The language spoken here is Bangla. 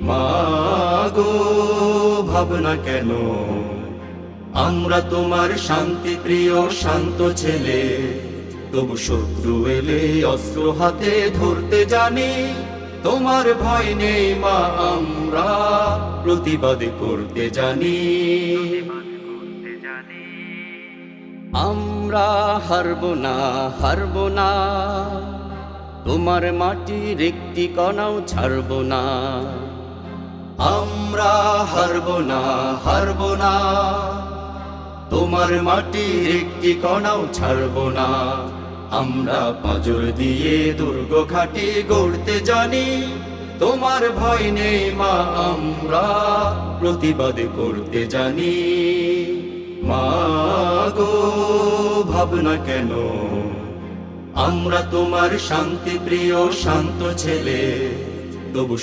মা গো ভাবনা কেন, আমরা তোমার শান্তি প্রিয় শান্ত ছেলে, তবু শত্রু এলে অস্ত্র হাতে ধরতে জানি। তোমার ভয় নেই মা, আমরা প্রতিবাদ করতে জানি। আমরা হারবো না, হারবো না, তোমার মাটির একটি কণাও ছাড়বো না। আমরা হারবো না, হারবো না, তোমার মাটির একটি কণাও ছাড়বো না। আমরা পাঁজর দিয়ে দুর্গ ঘাঁটি গড়তে জানি। তোমার ভয় নেই মা, আমরা প্রতিবাদ করতে জানি। মা গো ভাবনা কেন, আমরা তোমার শান্তি প্রিয় শান্ত ছেলে, তবু